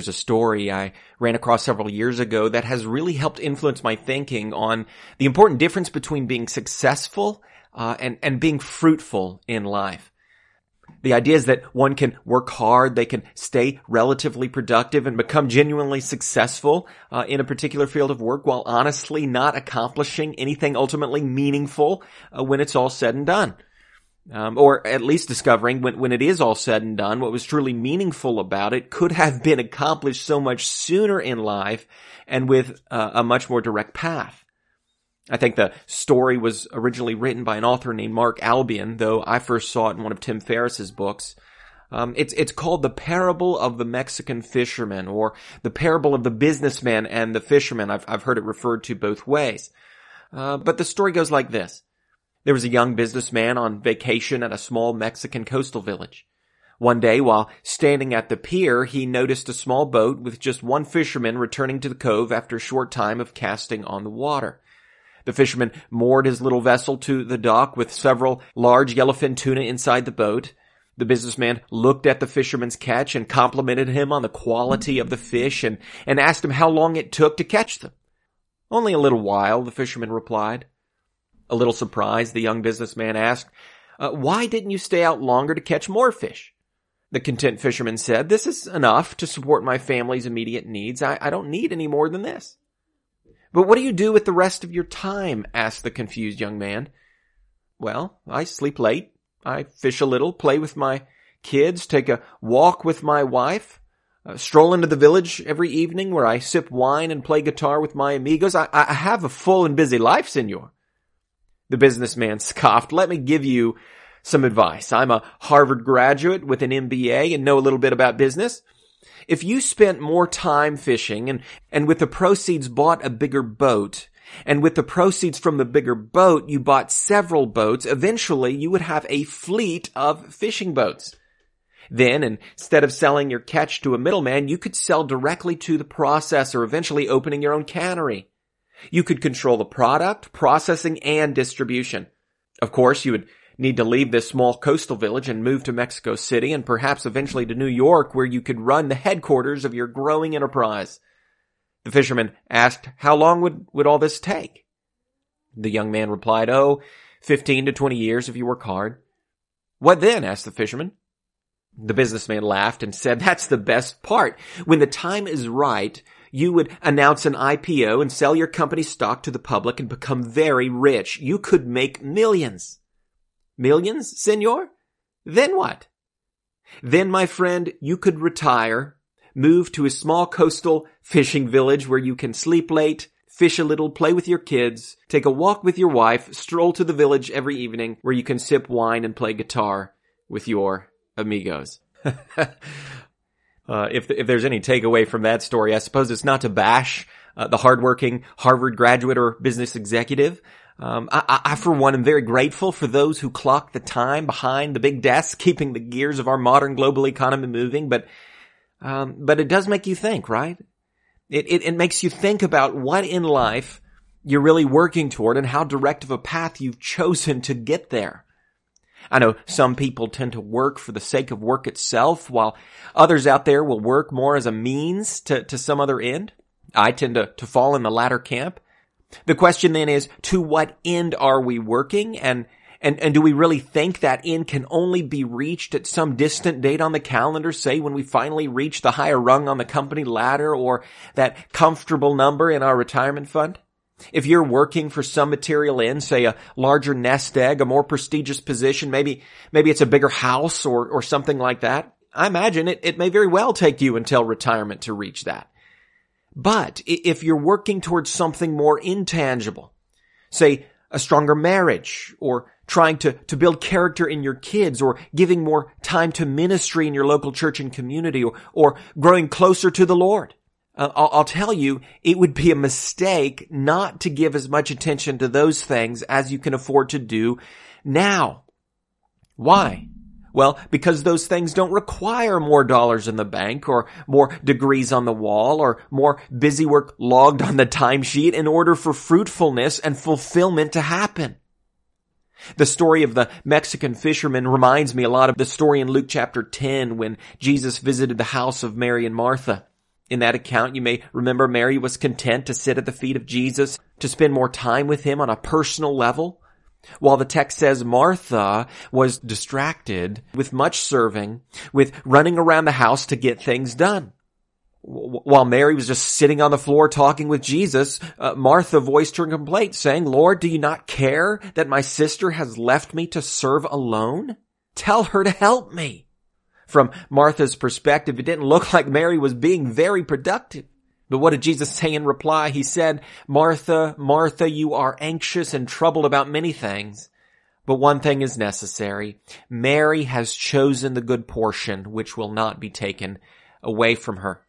There's a story I ran across several years ago that has really helped influence my thinking on the important difference between being successful and being fruitful in life. The idea is that one can work hard, they can stay relatively productive and become genuinely successful in a particular field of work while honestly not accomplishing anything ultimately meaningful when it's all said and done. Or at least discovering when it is all said and done, what was truly meaningful about it could have been accomplished so much sooner in life and with a much more direct path. I think the story was originally written by an author named Mark Albion, though I first saw it in one of Tim Ferriss's books. It's called The Parable of the Mexican Fisherman, or The Parable of the Businessman and the Fisherman. I've heard it referred to both ways. But the story goes like this. There was a young businessman on vacation at a small Mexican coastal village. One day, while standing at the pier, he noticed a small boat with just one fisherman returning to the cove after a short time of casting on the water. The fisherman moored his little vessel to the dock with several large yellowfin tuna inside the boat. The businessman looked at the fisherman's catch and complimented him on the quality of the fish and asked him how long it took to catch them. "Only a little while," the fisherman replied. A little surprised, the young businessman asked, "Why didn't you stay out longer to catch more fish?" The content fisherman said, "This is enough to support my family's immediate needs. I don't need any more than this." "But what do you do with the rest of your time?" asked the confused young man. "Well, I sleep late. I fish a little, play with my kids, take a walk with my wife, stroll into the village every evening where I sip wine and play guitar with my amigos. I have a full and busy life, senor." The businessman scoffed. "Let me give you some advice. I'm a Harvard graduate with an MBA and know a little bit about business. If you spent more time fishing and with the proceeds bought a bigger boat, and with the proceeds from the bigger boat you bought several boats, eventually you would have a fleet of fishing boats. Then, instead of selling your catch to a middleman, you could sell directly to the processor, eventually opening your own cannery. You could control the product, processing, and distribution. Of course, you would need to leave this small coastal village and move to Mexico City and perhaps eventually to New York, where you could run the headquarters of your growing enterprise." The fisherman asked, "How long would all this take?" The young man replied, 15 to 20 years if you work hard." "What then?" asked the fisherman. The businessman laughed and said, "That's the best part. When the time is right, you would announce an IPO and sell your company stock to the public and become very rich. You could make millions." "Millions, senor? Then what?" "Then, my friend, you could retire, move to a small coastal fishing village where you can sleep late, fish a little, play with your kids, take a walk with your wife, stroll to the village every evening where you can sip wine and play guitar with your amigos." If there's any takeaway from that story, I suppose it's not to bash the hardworking Harvard graduate or business executive. I, for one, am very grateful for those who clock the time behind the big desk, keeping the gears of our modern global economy moving. But it does make you think, right? It makes you think about what in life you're really working toward and how direct of a path you've chosen to get there. I know some people tend to work for the sake of work itself, while others out there will work more as a means to some other end. I tend to fall in the latter camp. The question then is, to what end are we working? And do we really think that end can only be reached at some distant date on the calendar, say when we finally reach the higher rung on the company ladder or that comfortable number in our retirement fund? If you're working for some material end, say a larger nest egg, a more prestigious position, maybe it's a bigger house or something like that, I imagine it may very well take you until retirement to reach that. But if you're working towards something more intangible, say a stronger marriage, or trying to build character in your kids, or giving more time to ministry in your local church and community, or growing closer to the Lord, I'll tell you, it would be a mistake not to give as much attention to those things as you can afford to do now. Why? Well, because those things don't require more dollars in the bank, or more degrees on the wall, or more busy work logged on the timesheet in order for fruitfulness and fulfillment to happen. The story of the Mexican fisherman reminds me a lot of the story in Luke chapter 10 when Jesus visited the house of Mary and Martha. In that account, you may remember Mary was content to sit at the feet of Jesus, to spend more time with him on a personal level, while the text says Martha was distracted with much serving, with running around the house to get things done. While Mary was just sitting on the floor talking with Jesus, Martha voiced her complaint, saying, "Lord, do you not care that my sister has left me to serve alone? Tell her to help me." From Martha's perspective, it didn't look like Mary was being very productive. But what did Jesus say in reply? He said, "Martha, Martha, you are anxious and troubled about many things, but one thing is necessary. Mary has chosen the good portion, which will not be taken away from her."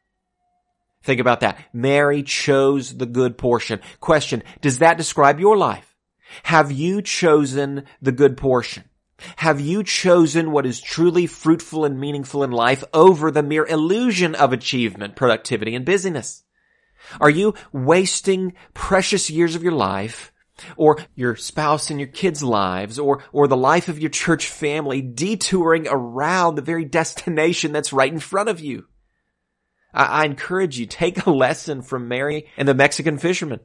Think about that. Mary chose the good portion. Question, does that describe your life? Have you chosen the good portion? Have you chosen what is truly fruitful and meaningful in life over the mere illusion of achievement, productivity, and busyness? Are you wasting precious years of your life, or your spouse and your kids' lives, or the life of your church family detouring around the very destination that's right in front of you? I encourage you, take a lesson from Mary and the Mexican fisherman.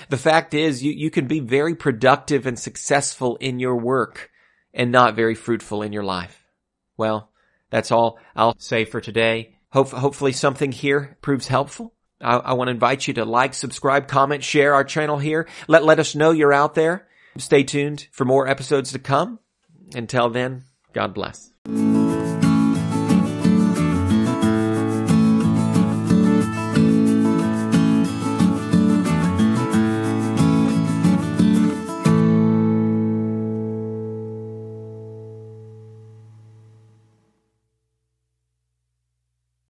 The fact is, you can be very productive and successful in your work and not very fruitful in your life. Well, that's all I'll say for today. Hopefully something here proves helpful. I want to invite you to like, subscribe, comment, share our channel here. Let us know you're out there. Stay tuned for more episodes to come. Until then, God bless.